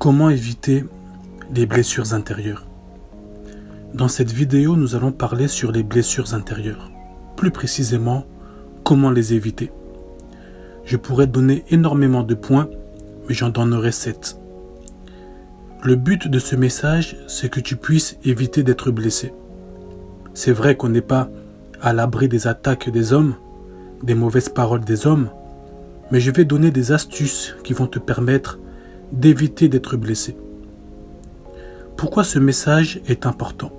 Comment éviter les blessures intérieures? Dans cette vidéo, nous allons parler sur les blessures intérieures. Plus précisément, comment les éviter. Je pourrais donner énormément de points, mais j'en donnerai 7. Le but de ce message, c'est que tu puisses éviter d'être blessé. C'est vrai qu'on n'est pas à l'abri des attaques des hommes, des mauvaises paroles des hommes, mais je vais donner des astuces qui vont te permettre d'éviter d'être blessé. Pourquoi ce message est important?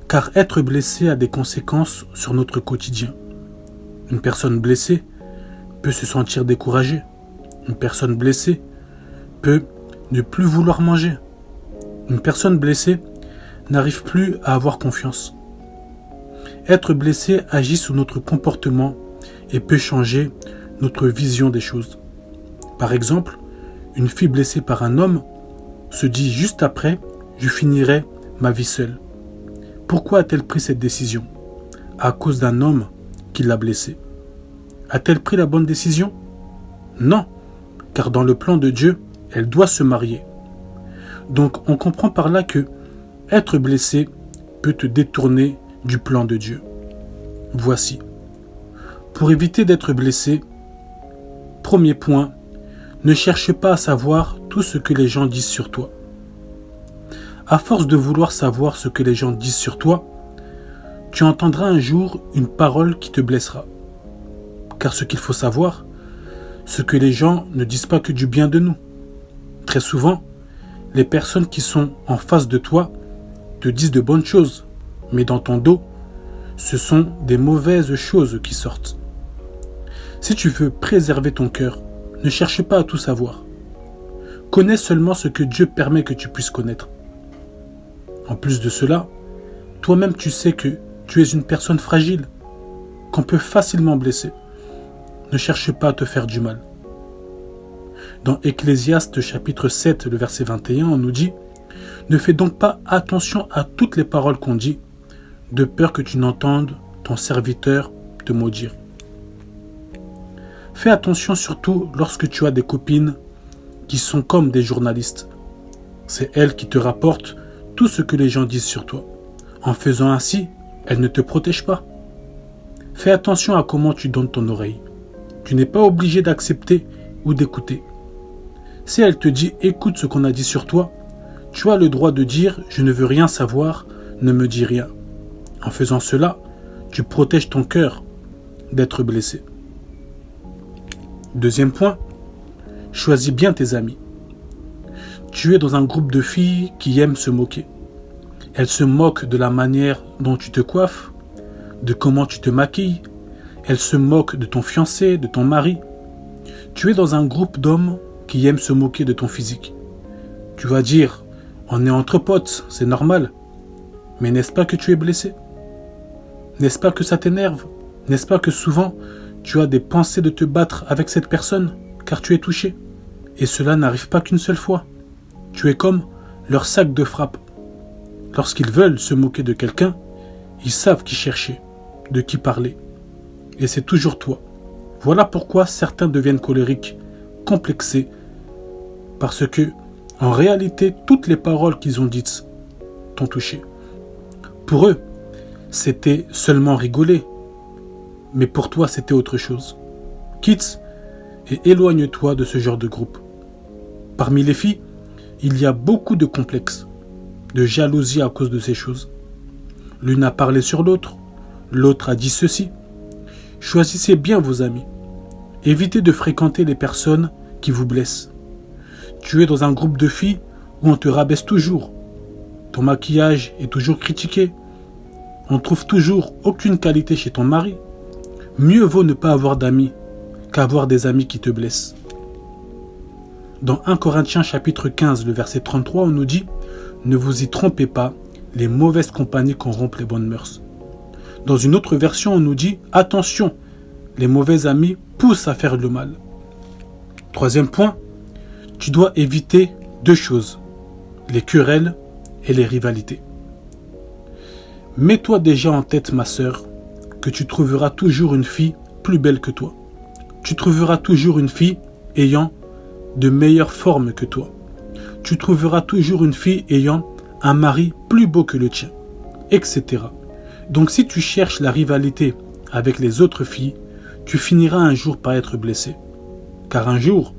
Car être blessé a des conséquences sur notre quotidien. Une personne blessée peut se sentir découragée. Une personne blessée peut ne plus vouloir manger. Une personne blessée n'arrive plus à avoir confiance. Être blessé agit sur notre comportement et peut changer notre vision des choses. Par exemple, une fille blessée par un homme se dit juste après « je finirai ma vie seule ». Pourquoi a-t-elle pris cette décision? À cause d'un homme qui l'a blessée. A-t-elle pris la bonne décision? Non, car dans le plan de Dieu, elle doit se marier. Donc on comprend par là que être blessé peut te détourner du plan de Dieu. Voici. Pour éviter d'être blessé, premier point, ne cherche pas à savoir tout ce que les gens disent sur toi. À force de vouloir savoir ce que les gens disent sur toi, tu entendras un jour une parole qui te blessera. Car ce qu'il faut savoir, c'est que les gens ne disent pas que du bien de nous. Très souvent, les personnes qui sont en face de toi te disent de bonnes choses, mais dans ton dos, ce sont des mauvaises choses qui sortent. Si tu veux préserver ton cœur, ne cherche pas à tout savoir. Connais seulement ce que Dieu permet que tu puisses connaître. En plus de cela, toi-même tu sais que tu es une personne fragile, qu'on peut facilement blesser. Ne cherche pas à te faire du mal. Dans Ecclésiaste chapitre 7, le verset 21, on nous dit « Ne fais donc pas attention à toutes les paroles qu'on dit, de peur que tu n'entendes ton serviteur te maudire. » Fais attention surtout lorsque tu as des copines qui sont comme des journalistes. C'est elles qui te rapportent tout ce que les gens disent sur toi. En faisant ainsi, elles ne te protègent pas. Fais attention à comment tu donnes ton oreille. Tu n'es pas obligé d'accepter ou d'écouter. Si elle te dit « écoute ce qu'on a dit sur toi », tu as le droit de dire « je ne veux rien savoir, ne me dis rien ». En faisant cela, tu protèges ton cœur d'être blessé. Deuxième point, choisis bien tes amis. Tu es dans un groupe de filles qui aiment se moquer. Elles se moquent de la manière dont tu te coiffes, de comment tu te maquilles. Elles se moquent de ton fiancé, de ton mari. Tu es dans un groupe d'hommes qui aiment se moquer de ton physique. Tu vas dire, on est entre potes, c'est normal. Mais n'est-ce pas que tu es blessé? N'est-ce pas que ça t'énerve? N'est-ce pas que souvent, tu as des pensées de te battre avec cette personne, car tu es touché? Et cela n'arrive pas qu'une seule fois. Tu es comme leur sac de frappe. Lorsqu'ils veulent se moquer de quelqu'un, ils savent qui chercher, de qui parler. Et c'est toujours toi. Voilà pourquoi certains deviennent colériques, complexés, parce que, en réalité, toutes les paroles qu'ils ont dites t'ont touché. Pour eux, c'était seulement rigoler, mais pour toi, c'était autre chose. Quitte et éloigne-toi de ce genre de groupe. Parmi les filles, il y a beaucoup de complexes, de jalousie à cause de ces choses. L'une a parlé sur l'autre, l'autre a dit ceci. Choisissez bien vos amis. Évitez de fréquenter les personnes qui vous blessent. Tu es dans un groupe de filles où on te rabaisse toujours. Ton maquillage est toujours critiqué. On trouve toujours aucune qualité chez ton mari. Mieux vaut ne pas avoir d'amis qu'avoir des amis qui te blessent. Dans 1 Corinthiens chapitre 15, le verset 33, on nous dit « Ne vous y trompez pas, les mauvaises compagnies corrompent les bonnes mœurs. » Dans une autre version, on nous dit « Attention, les mauvais amis poussent à faire le mal. » Troisième point, tu dois éviter 2 choses, les querelles et les rivalités. Mets-toi déjà en tête, ma sœur, que tu trouveras toujours une fille plus belle que toi. Tu trouveras toujours une fille ayant de meilleures formes que toi. tu trouveras toujours une fille ayant un mari plus beau que le tien, etc. Donc si tu cherches la rivalité avec les autres filles, tu finiras un jour par être blessé. Car un jour,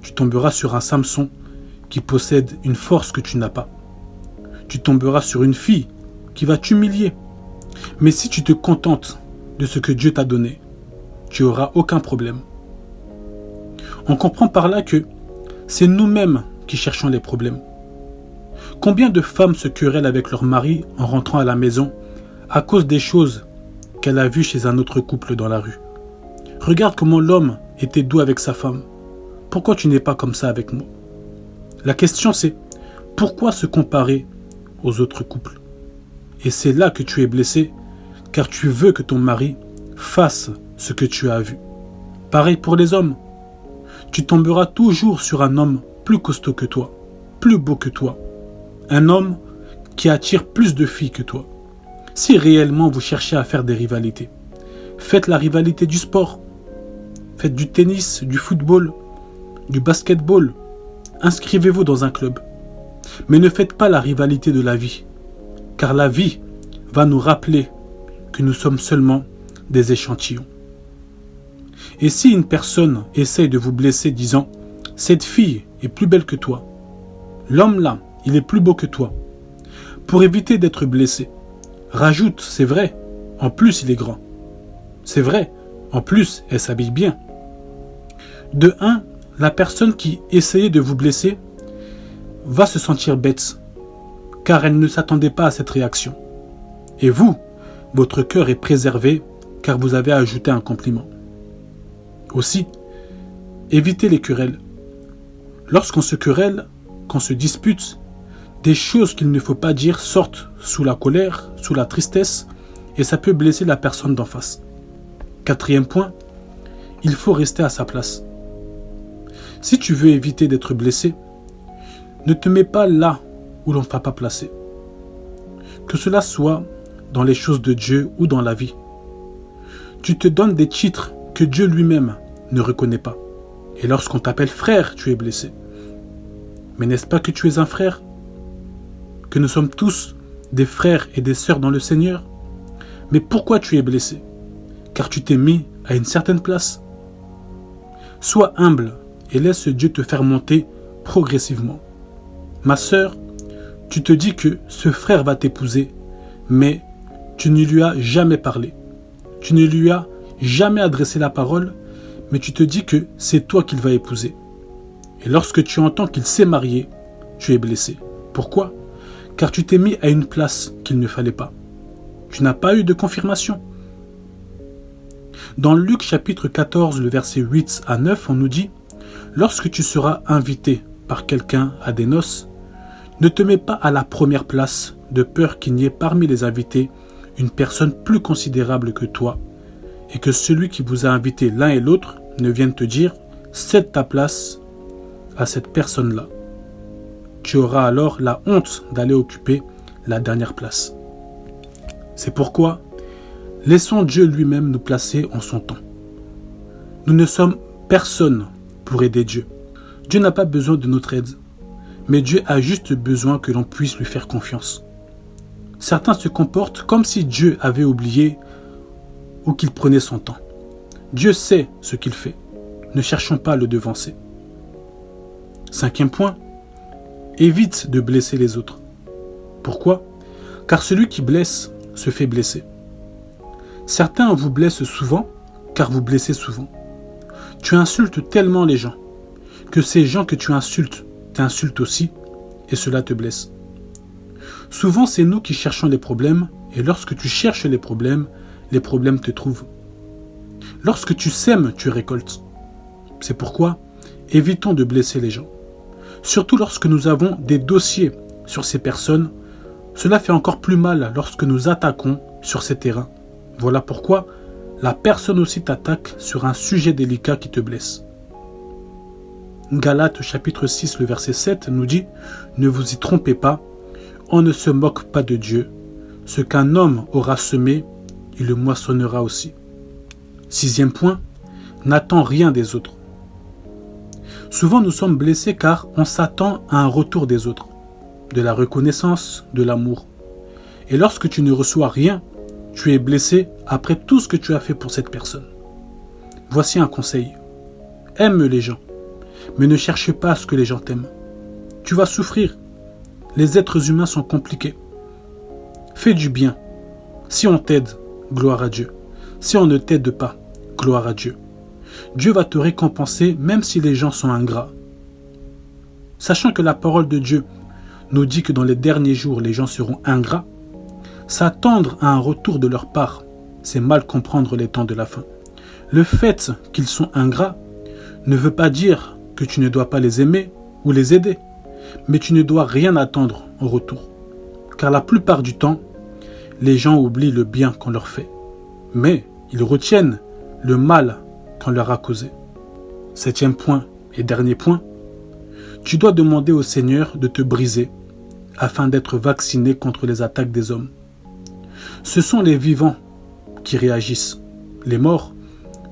tu tomberas sur un Samson qui possède une force que tu n'as pas. Tu tomberas sur une fille qui va t'humilier. Mais si tu te contentes de ce que Dieu t'a donné, tu n'auras aucun problème. On comprend par là que c'est nous-mêmes qui cherchons les problèmes. Combien de femmes se querellent avec leur mari en rentrant à la maison à cause des choses qu'elle a vues chez un autre couple dans la rue? Regarde comment l'homme était doux avec sa femme. Pourquoi tu n'es pas comme ça avec moi? La question c'est, pourquoi se comparer aux autres couples? Et c'est là que tu es blessé, car tu veux que ton mari fasse ce que tu as vu. Pareil pour les hommes. Tu tomberas toujours sur un homme plus costaud que toi, plus beau que toi. Un homme qui attire plus de filles que toi. Si réellement vous cherchez à faire des rivalités, faites la rivalité du sport. Faites du tennis, du football, du basketball. Inscrivez-vous dans un club. Mais ne faites pas la rivalité de la vie. Car la vie va nous rappeler que nous sommes seulement des échantillons. Et si une personne essaye de vous blesser disant « Cette fille est plus belle que toi. L'homme là, il est plus beau que toi. » Pour éviter d'être blessé, rajoute « C'est vrai, en plus il est grand. C'est vrai, en plus elle s'habille bien. » De un, la personne qui essayait de vous blesser va se sentir bête, car elle ne s'attendait pas à cette réaction. Et vous, votre cœur est préservé, car vous avez ajouté un compliment. Aussi, évitez les querelles. Lorsqu'on se querelle, qu'on se dispute, des choses qu'il ne faut pas dire sortent sous la colère, sous la tristesse, et ça peut blesser la personne d'en face. Quatrième point, il faut rester à sa place. Si tu veux éviter d'être blessé, ne te mets pas là où l'on ne t'a pas placé. Que cela soit dans les choses de Dieu ou dans la vie. Tu te donnes des titres que Dieu lui-même ne reconnaît pas. Et lorsqu'on t'appelle frère, tu es blessé. Mais n'est-ce pas que tu es un frère? Que nous sommes tous des frères et des sœurs dans le Seigneur? Mais pourquoi tu es blessé? Car tu t'es mis à une certaine place. Sois humble et laisse Dieu te faire monter progressivement. Ma sœur, tu te dis que ce frère va t'épouser, mais tu ne lui as jamais parlé. Tu ne lui as jamais adressé la parole, mais tu te dis que c'est toi qu'il va épouser. Et lorsque tu entends qu'il s'est marié, tu es blessé. Pourquoi? Car tu t'es mis à une place qu'il ne fallait pas. Tu n'as pas eu de confirmation. Dans Luc chapitre 14, le verset 8 à 9, on nous dit « Lorsque tu seras invité par quelqu'un à des noces, ne te mets pas à la première place de peur qu'il n'y ait parmi les invités une personne plus considérable que toi et que celui qui vous a invité l'un et l'autre ne vienne te dire « cède ta place à cette personne-là ». Tu auras alors la honte d'aller occuper la dernière place. C'est pourquoi laissons Dieu lui-même nous placer en son temps. Nous ne sommes personne pour aider Dieu. Dieu n'a pas besoin de notre aide, mais Dieu a juste besoin que l'on puisse lui faire confiance. Certains se comportent comme si Dieu avait oublié ou qu'il prenait son temps. Dieu sait ce qu'il fait. Ne cherchons pas à le devancer. Cinquième point, évite de blesser les autres. Pourquoi? Car celui qui blesse se fait blesser. Certains vous blessent souvent, car vous blessez souvent. Tu insultes tellement les gens, que ces gens que tu insultes t'insultent aussi, et cela te blesse. Souvent, c'est nous qui cherchons les problèmes, et lorsque tu cherches les problèmes te trouvent. Lorsque tu sèmes, tu récoltes. C'est pourquoi, évitons de blesser les gens. Surtout lorsque nous avons des dossiers sur ces personnes, cela fait encore plus mal lorsque nous attaquons sur ces terrains. Voilà pourquoi la personne aussi t'attaque sur un sujet délicat qui te blesse. Galates chapitre 6, le verset 7 nous dit « Ne vous y trompez pas, on ne se moque pas de Dieu. Ce qu'un homme aura semé, il le moissonnera aussi. » Sixième point, n'attends rien des autres. Souvent nous sommes blessés car on s'attend à un retour des autres, de la reconnaissance, de l'amour. Et lorsque tu ne reçois rien, tu es blessé après tout ce que tu as fait pour cette personne. Voici un conseil. Aime les gens, mais ne cherche pas à ce que les gens t'aiment. Tu vas souffrir. Les êtres humains sont compliqués. Fais du bien. Si on t'aide, gloire à Dieu. Si on ne t'aide pas, gloire à Dieu. Dieu va te récompenser même si les gens sont ingrats. Sachant que la parole de Dieu nous dit que dans les derniers jours, les gens seront ingrats, s'attendre à un retour de leur part, c'est mal comprendre les temps de la fin. Le fait qu'ils sont ingrats ne veut pas dire que tu ne dois pas les aimer ou les aider, mais tu ne dois rien attendre au retour. Car la plupart du temps, les gens oublient le bien qu'on leur fait, mais ils retiennent le mal qu'on leur a causé. 7e point et dernier point, tu dois demander au Seigneur de te briser afin d'être vacciné contre les attaques des hommes. Ce sont les vivants qui réagissent. Les morts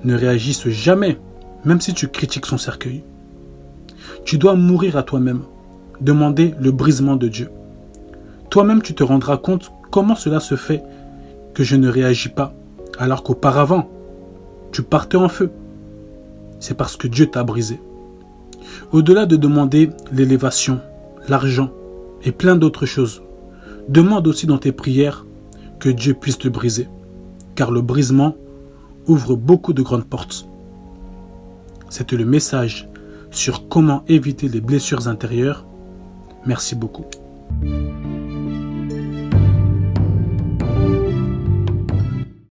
ne réagissent jamais, même si tu critiques son cercueil. Tu dois mourir à toi-même, demander le brisement de Dieu. Toi-même, tu te rendras compte comment cela se fait que je ne réagis pas, alors qu'auparavant, tu partais en feu. C'est parce que Dieu t'a brisé. Au-delà de demander l'élévation, l'argent et plein d'autres choses, demande aussi dans tes prières que Dieu puisse te briser, car le brisement ouvre beaucoup de grandes portes. C'était le message sur comment éviter les blessures intérieures. Merci beaucoup.